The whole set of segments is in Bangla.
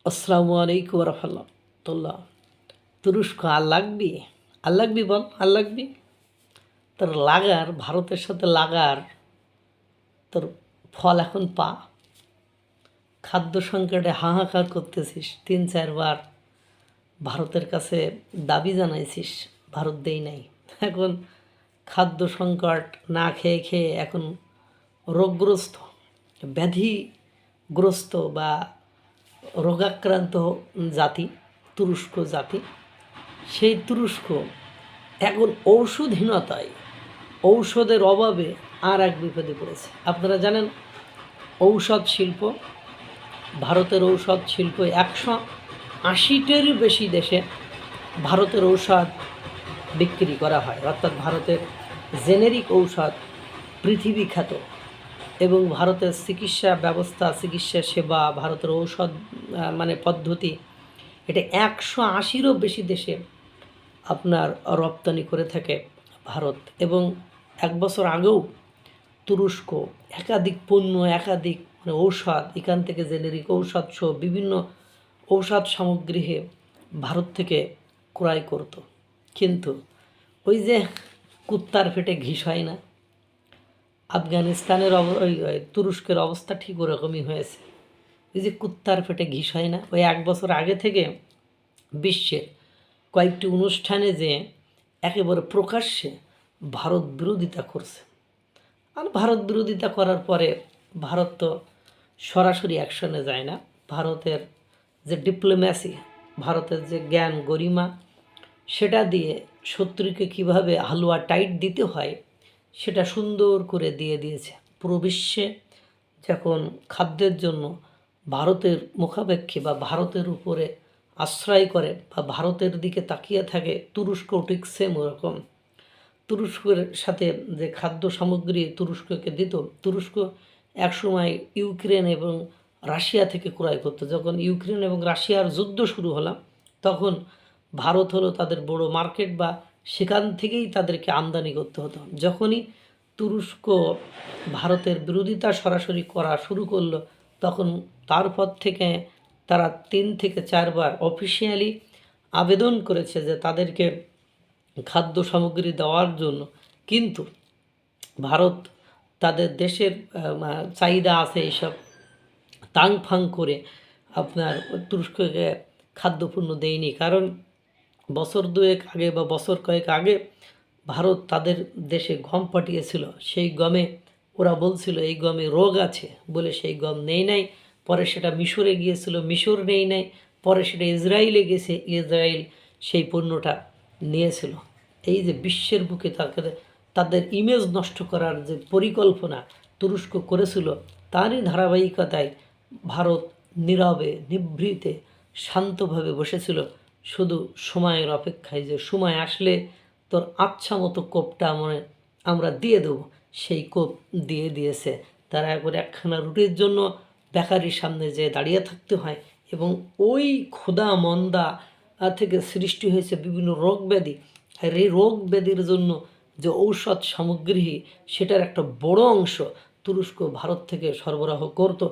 আসসালামু আলাইকুম রহমতুল্লাহ। তুরস্ক আর লাগবি বল আর লাগবি তোর লাগার ভারতের সাথে লাগার তোর ফল এখন পা। খাদ্য সংকটে হাহাকার করতেছিস, 3-4 বার ভারতের কাছে দাবি জানাইছিস, ভারত দেই নাই। এখন খাদ্য সংকট, না খেয়ে খেয়ে এখন রোগগ্রস্ত, ব্যাধিগ্রস্ত বা রোগাক্রান্ত জাতি তুরস্ক জাতি। সেই তুরস্ক এখন ঔষধহীনতায়, ঔষধের অভাবে আর এক বিপদে পড়েছে। আপনারা জানেন ঔষধ শিল্প, ভারতের ঔষধ শিল্প 180টিরও বেশি দেশে ভারতের ঔষধ বিক্রি করা হয়, অর্থাৎ ভারতের জেনেরিক ঔষধ পৃথিবী খ্যাত। এবং ভারতের চিকিৎসা ব্যবস্থা, চিকিৎসা সেবা, ভারতের ঔষধ পদ্ধতি, এটা 180রও বেশি দেশে আপনার রপ্তানি করে থাকে ভারত। এবং 1 বছর আগেও তুরস্ক একাধিক পণ্য, একাধিক ঔষধ এখান থেকে জেনেরিক ঔষধ সহ বিভিন্ন ঔষধ সামগ্রী ভারত থেকে ক্রয় করত। কিন্তু ওই যে কুত্তার পেটে ঘিস হয় না, আফগানিস্তানের তুরস্কের অবস্থা ঠিক ওরকমই হয়েছে। ওই যে কুত্তার পেটে ঘিস হয় না, ওই 1 বছর আগে থেকে বিশ্বের কয়েকটি অনুষ্ঠানে যে একেবারে প্রকাশ্যে ভারত বিরোধিতা করছে। আর ভারত বিরোধিতা করার পরে ভারত তো সরাসরি অ্যাকশনে যায় না। ভারতের যে ডিপ্লোম্যাসি, ভারতের যে জ্ঞান গরিমা, সেটা দিয়ে শত্রুকে কিভাবে হালুয়া টাইট দিতে হয় সেটা সুন্দর করে দিয়েছে। পুরো বিশ্বে যখন খাদ্যের জন্য ভারতের মুখাপেক্ষী বা ভারতের উপরে আশ্রয় করে বা ভারতের দিকে তাকিয়ে থাকে, তুরস্ক ঠিক সেম ওরকম। তুরস্কের সাথে যে খাদ্য সামগ্রী তুরস্ককে দিত, তুরস্ক একসময় ইউক্রেন এবং রাশিয়া থেকে ক্রয় করতো। যখন ইউক্রেন এবং রাশিয়ার যুদ্ধ শুরু হলো, তখন ভারত হলো তাদের বড় মার্কেট, বা সেখান থেকেই তাদেরকে আমদানি করতে হতো। যখনই তুরস্ক ভারতের বিরোধিতা সরাসরি করা শুরু করলো, তখন তারপর থেকে তারা 3 থেকে 4 বার অফিসিয়ালি আবেদন করেছে যে তাদেরকে খাদ্য সামগ্রী দেওয়ার জন্য। কিন্তু ভারত তাদের দেশের চাহিদা আছে এইসব তাং ফাং করে আপনার তুরস্ককে খাদ্যপণ্য দেয়নি। কারণ বছর 2 আগে বা বছর কয়েক আগে ভারত তাদের দেশে গম পাঠিয়েছিল। সেই গমে ওরা বলছিল এই গমে রোগ আছে বলে সেই গম নেই নাই। পরে সেটা মিশরে গিয়েছিল, মিশর নেই নাই। পরে সেটা ইসরায়েলে গেছে, ইসরায়েল সেই পণ্যটা নিয়েছিল। এই যে বিশ্বের বুকে তাদের ইমেজ নষ্ট করার যে পরিকল্পনা তুরস্ক করেছিল, তারই ধারাবাহিকতায় ভারত নীরবে নিভৃতে শান্তভাবে বসেছিল, শুধু সময়ের অপেক্ষায় যে সময় আসলে তোর আচ্ছা মতো কোপটা আমরা দিয়ে দেবো। সেই কোপ দিয়েছে। তারা একবার একখানা রুটির জন্য বেকারির সামনে যে দাঁড়িয়ে থাকতে হয়, এবং ওই ক্ষুধা মন্দা থেকে সৃষ্টি হয়েছে বিভিন্ন রোগ ব্যাধি। আর এই রোগ ব্যাধির জন্য যে ঔষধ সামগ্রী, সেটার একটা বড় অংশ তুরস্ক ভারত থেকে সরবরাহ করত।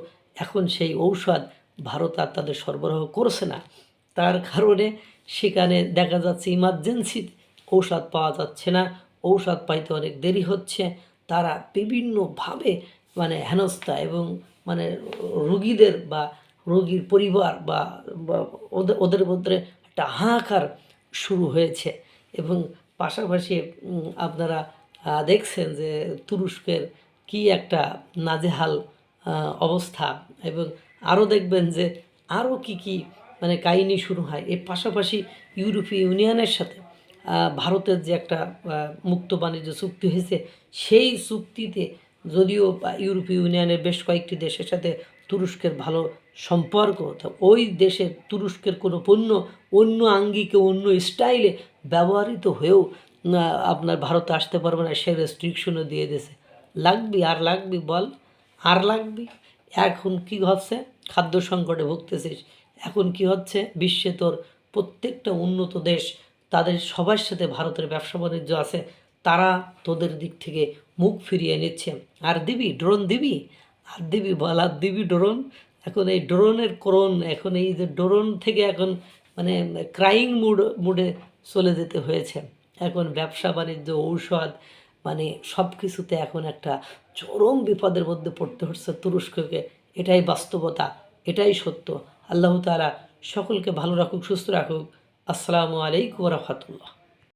এখন সেই ঔষধ ভারত আর তাদের সরবরাহ করছে না। তার কারণে সেখানে দেখা যাচ্ছে ইমার্জেন্সি ঔষধ পাওয়া যাচ্ছে না, ঔষধ পাইতে অনেক দেরি হচ্ছে। তারা বিভিন্নভাবে হেনস্থা এবং রোগীদের বা রোগীর পরিবার বা ওদের মধ্যে একটা হাহাকার শুরু হয়েছে। এবং পাশাপাশি আপনারা দেখছেন যে তুরস্কের কি একটা নাজেহাল অবস্থা। এবং আরও দেখবেন যে আরও কি কাহিনী শুরু হয়। এর পাশাপাশি ইউরোপীয় ইউনিয়নের সাথে ভারতের যে একটা মুক্ত বাণিজ্য চুক্তি হয়েছে, সেই চুক্তিতে যদিও ইউরোপীয় ইউনিয়নের বেশ কয়েকটি দেশের সাথে তুরস্কের ভালো সম্পর্ক, তো ওই দেশে তুরস্কের কোনো পণ্য অন্য আঙ্গিকে অন্য স্টাইলে ব্যবহৃত হয়েও আপনার ভারতে আসতে পারবে না, সে রেস্ট্রিকশনও দিয়ে দিয়েছে। লাগবি বল আর লাগবি। এখন কি হচ্ছে, খাদ্য সংকটে ভুগতেছিস। এখন কি হচ্ছে, বিশ্বে তোর প্রত্যেকটা উন্নত দেশ তাদের সবার সাথে ভারতের ব্যবসা বাণিজ্য আছে, তারা তোদের দিক থেকে মুখ ফিরিয়ে নিচ্ছে। আর দিবি ড্রোন দিবি, আর দিবি বল, আর দিবি ড্রোন। এখন এই ড্রোনের করণ, এখন এই যে ড্রোন থেকে এখন মানে ক্রাইং মুডে চলে যেতে হয়েছে। এখন ব্যবসা বাণিজ্য, ঔষধ, মানে সব কিছুতে এখন একটা চরম বিপদের মধ্যে পড়তে হচ্ছে তুরস্ককে। এটাই বাস্তবতা, এটাই সত্য। আল্লাহ তাআলা সকলকে ভালো রাখুক, সুস্থ রাখুক। আসসালামু আলাইকুম ওয়া রাহমাতুল্লাহ।